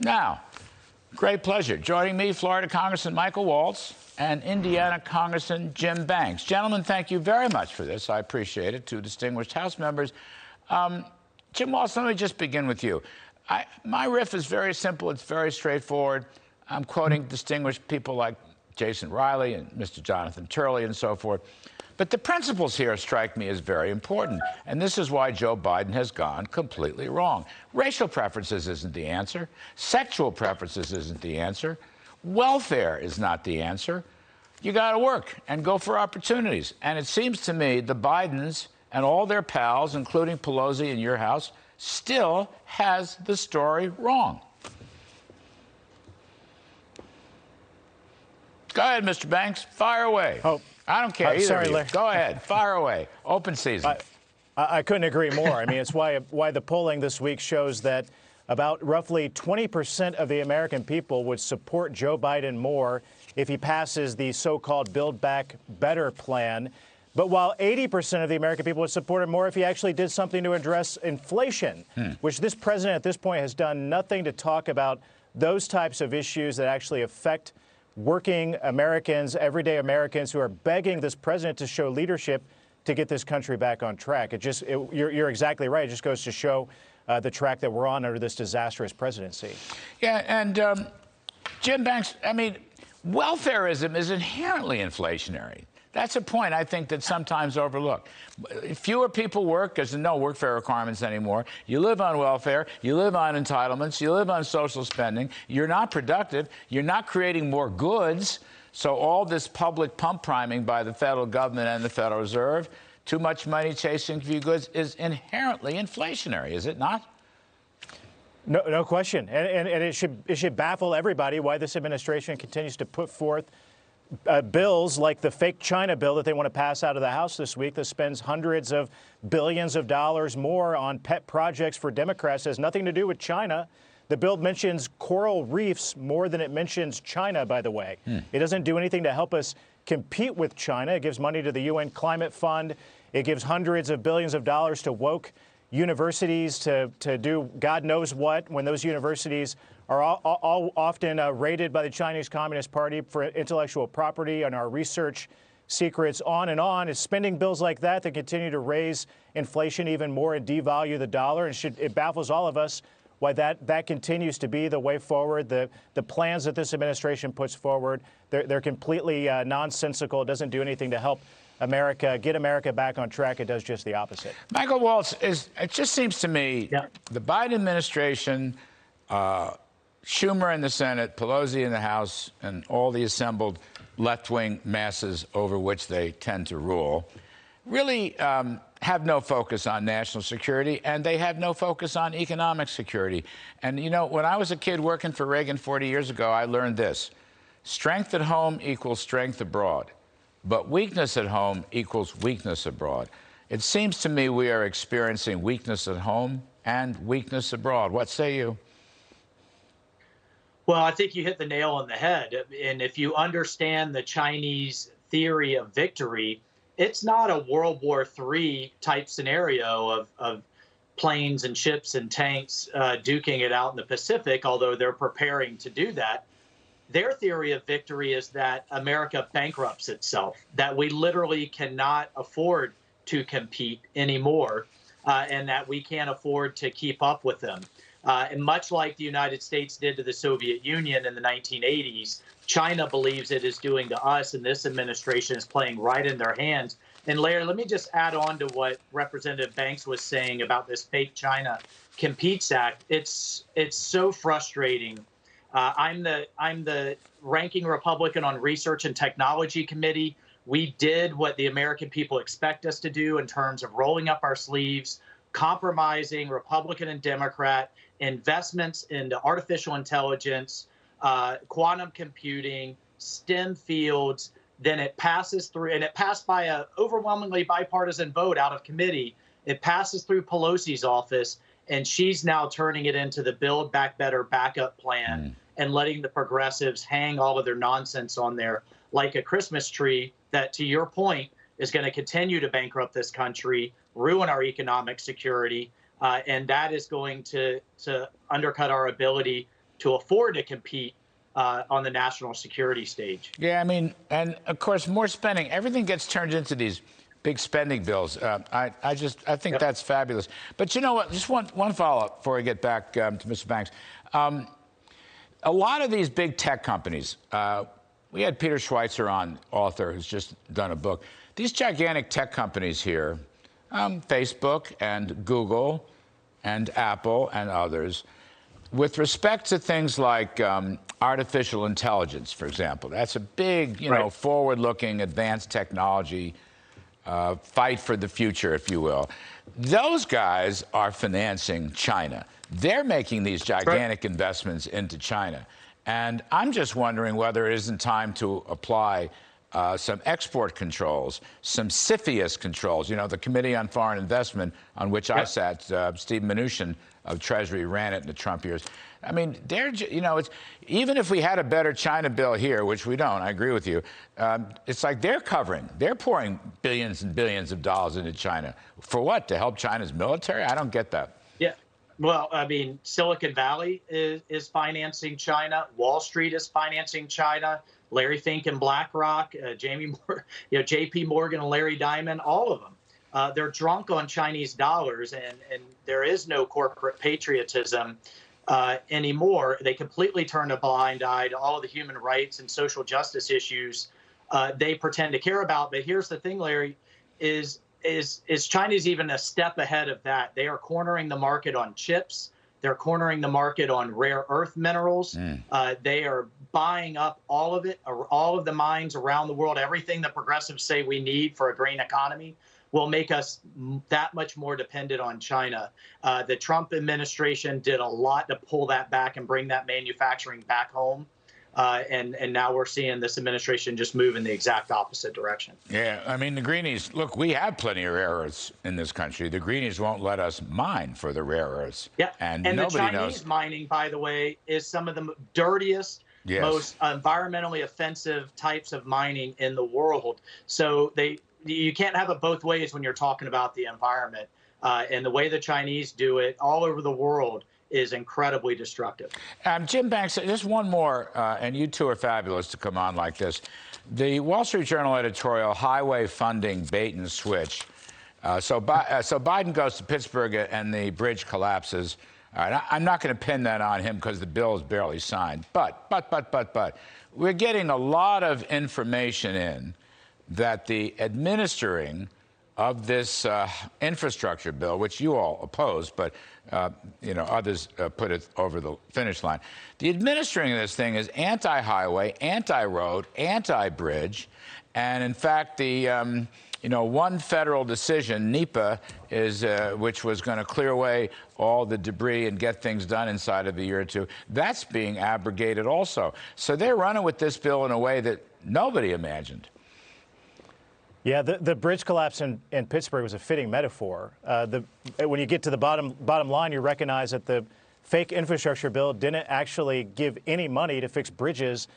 Now, great pleasure. Joining me, Florida Congressman Michael Waltz and Indiana Congressman Jim Banks. Gentlemen, thank you very much for this. I appreciate it. Two distinguished House members. Jim Waltz, let me just begin with you. My riff is very simple. It's very straightforward. I'm quoting distinguished people like Jason Riley and Mr. Jonathan Turley and so forth. But the principles here strike me as very important. And this is why Joe Biden has gone completely wrong. Racial preferences isn't the answer. Sexual preferences isn't the answer. Welfare is not the answer. You got to work and go for opportunities. And it seems to me the Bidens and all their pals, including Pelosi in your house, still has the story wrong. Go ahead, Mr. Banks. Fire away. Oh, I don't care. Sorry, Larry. Go ahead. Fire away. Open season. I couldn't agree more. I mean, it's why the polling this week shows that about roughly 20% of the American people would support Joe Biden more if he passes the so-called Build Back Better plan. But while 80% of the American people would support him more if he actually did something to address inflation, which this president at this point has done nothing to talk about those types of issues that actually affect working Americans, everyday Americans who are begging this president to show leadership to get this country back on track. You're exactly right. It just goes to show the track that we're on under this disastrous presidency. Yeah, and Jim Banks, I mean, welfareism is inherently inflationary. That's a point I think that's sometimes overlooked. Fewer people work because there's no workfare requirements anymore. You live on welfare. You live on entitlements. You live on social spending. You're not productive. You're not creating more goods. So all this public pump priming by the federal government and the Federal Reserve, too much money chasing few goods, is inherently inflationary, is it not? No question. And it should baffle everybody why this administration continues to put forth bills like the fake China bill that they want to pass out of the House this week that spends hundreds of billions of dollars more on pet projects for Democrats. It has nothing to do with China. The bill mentions coral reefs more than it mentions China, by the way. It doesn't do anything to help us compete with China. It gives money to the UN Climate Fund. It gives hundreds of billions of dollars to woke universities to do God knows what when those universities are all often raided by the Chinese Communist Party for intellectual property and our research secrets, on and on. It's spending bills like that that continue to raise inflation even more and devalue the dollar. And it baffles all of us why that continues to be the way forward. The plans that this administration puts forward, they're completely nonsensical. It doesn't do anything to help America, get America back on track. It does just the opposite. Michael Waltz, it just seems to me the Biden administration, Schumer in the Senate, Pelosi in the House, and all the assembled left-wing masses over which they tend to rule, really have no focus on national security, and they have no focus on economic security. And, you know, when I was a kid working for Reagan 40 years ago, I learned this. Strength at home equals strength abroad, but weakness at home equals weakness abroad. It seems to me we are experiencing weakness at home and weakness abroad. What say you? Well, I think you hit the nail on the head. And if you understand the Chinese theory of victory, it's not a World War III type scenario of planes and ships and tanks duking it out in the Pacific, although they're preparing to do that. Their theory of victory is that America bankrupts itself, that we literally cannot afford to compete anymore, and that we can't afford to keep up with them. And much like the United States did to the Soviet Union in the 1980s, China believes it is doing to us, and this administration is playing right in their hands. And Larry, let me just add on to what Representative Banks was saying about this fake China Competes Act. It's so frustrating. I'm the ranking Republican on Research and Technology Committee. We did what the American people expect us to do in terms of rolling up our sleeves, compromising Republican and Democrat, investments into artificial intelligence, quantum computing, STEM fields. Then it passes through, and it passed by an overwhelmingly bipartisan vote out of committee. It passes through Pelosi's office, and she's now turning it into the Build Back Better backup plan and letting the progressives hang all of their nonsense on there like a Christmas tree that, to your point, is going to continue to bankrupt this country, ruin our economic security, and that is going to undercut our ability to afford to compete on the national security stage. Yeah, I mean, and of course, more spending. Everything gets turned into these big spending bills. I think that's fabulous. But you know what? Just one follow-up before I get back to Mr. Banks. A lot of these big tech companies, we had Peter Schweitzer on, author, who's just done a book. These gigantic tech companies here, Facebook and Google and Apple and others, with respect to things like artificial intelligence, for example, that's a big, forward-looking, advanced technology fight for the future, if you will. Those guys are financing China. They're making these gigantic investments into China. And I'm just wondering whether it isn't time to apply some export controls, some CFIUS controls. You know, the Committee on Foreign Investment, on which I sat, Steve Mnuchin of Treasury ran it in the Trump years. I mean, it's, even if we had a better China bill here, which we don't, I agree with you, it's like they're pouring billions and billions of dollars into China. For what? To help China's military? I don't get that. Yeah. Well, I mean, Silicon Valley is financing China. Wall Street is financing China. Larry Fink and BlackRock, J.P. Morgan and Larry Diamond, all of them. They're drunk on Chinese dollars, and there is no corporate patriotism anymore. They completely turn a blind eye to all of the human rights and social justice issues they pretend to care about. But here's the thing, Larry, is China's even a step ahead of that. They are cornering the market on chips. They're cornering the market on rare earth minerals. They are buying up all of it, all of the mines around the world. Everything the progressives say we need for a green economy will make us that much more dependent on China. The Trump administration did a lot to pull that back and bring that manufacturing back home. And now we're seeing this administration just move in the exact opposite direction. Yeah, I mean, the Greenies, look, we have plenty of rare earths in this country. The Greenies won't let us mine for the rare earths. Yeah, and the nobody Chinese knows. mining, by the way, is some of the dirtiest, most environmentally offensive types of mining in the world. So you can't have it both ways when you're talking about the environment. And the way the Chinese do it all over the world is incredibly destructive. Jim Banks, just one more, and you two are fabulous to come on like this. The Wall Street Journal editorial, highway funding bait and switch. So Biden goes to Pittsburgh and the bridge collapses. All right, I'm not going to pin that on him because the bill is barely signed. But we're getting a lot of information in that the administering of this infrastructure bill, which you all oppose, but others put it over the finish line. The administering of this thing is anti-highway, anti-road, anti-bridge, and in fact, the one federal decision, NEPA, is which was going to clear away all the debris and get things done inside of a year or two. That's being abrogated also. So they're running with this bill in a way that nobody imagined. Yeah, the bridge collapse in Pittsburgh was a fitting metaphor. When you get to the bottom line, you recognize that the fake infrastructure bill didn't actually give any money to fix bridges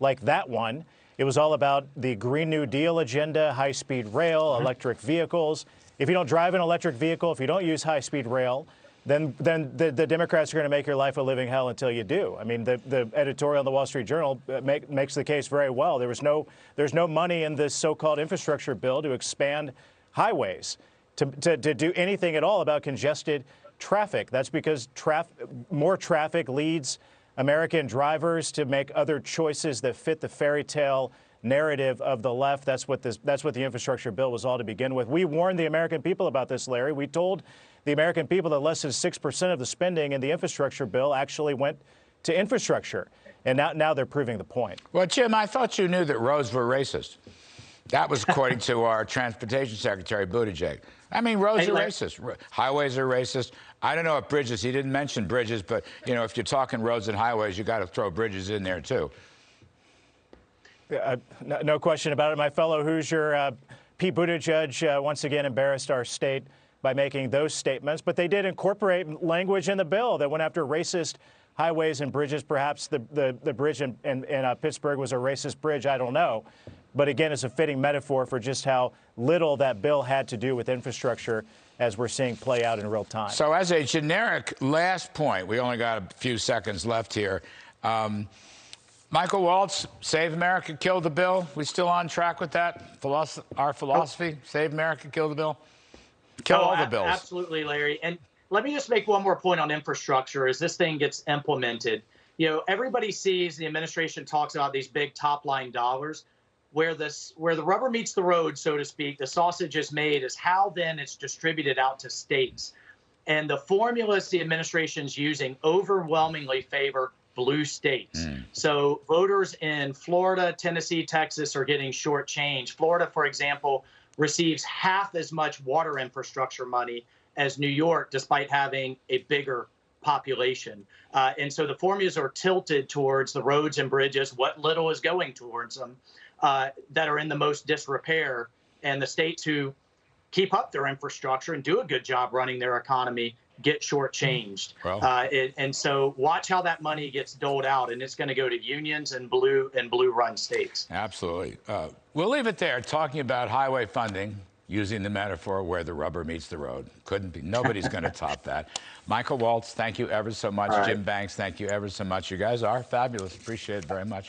like that one. It was all about the Green New Deal agenda, high-speed rail, electric vehicles. If you don't drive an electric vehicle, if you don't use high-speed rail, then the Democrats are going to make your life a living hell until you do. I mean, the editorial in the Wall Street Journal makes the case very well. There's no money in this so-called infrastructure bill to expand highways, to do anything at all about congested traffic. That's because more traffic leads American drivers to make other choices that fit the fairy tale narrative of the left. That's what the infrastructure bill was all to begin with. We warned the American people about this, Larry. We told the American people that less than 6% of the spending in the infrastructure bill actually went to infrastructure. And now they're proving the point. Well, Jim, I thought you knew that roads were racist. That was according to our transportation secretary, Buttigieg. I mean, roads are racist. Highways are racist. I don't know if bridges, he didn't mention bridges, but, if you're talking roads and highways, you got to throw bridges in there, too. No question about it. My fellow Hoosier, Pete Buttigieg, once again embarrassed our state by making those statements. But they did incorporate language in the bill that went after racist highways and bridges. Perhaps the bridge in Pittsburgh was a racist bridge. I don't know. But again, it's a fitting metaphor for just how little that bill had to do with infrastructure as we're seeing play out in real time. So as a generic last point, we only got a few seconds left here. Michael Waltz, Save America, Kill the Bill. We still on track with that? Our philosophy, Save America, Kill the Bill? Kill all the bills. Absolutely, Larry. And let me just make one more point on infrastructure as this thing gets implemented. You know, everybody sees the administration talks about these big top line dollars. Where the rubber meets the road, so to speak, the sausage is made is how then it's distributed out to states. And the formulas the administration's using overwhelmingly favor blue states. So voters in Florida, Tennessee, Texas are getting shortchanged. Florida, for example, receives half as much water infrastructure money as New York, despite having a bigger population. And so the formulas are tilted towards the roads and bridges, what little is going towards them, that are in the most disrepair. And the states who keep up their infrastructure and do a good job running their economy get shortchanged. Well. And so watch how that money gets doled out, and it's going to go to unions and blue-run states. Absolutely. We'll leave it there, talking about highway funding, using the metaphor where the rubber meets the road. Couldn't be. Nobody's going to top that. Michael Waltz, thank you ever so much. All right. Jim Banks, thank you ever so much. You guys are fabulous. Appreciate it very much.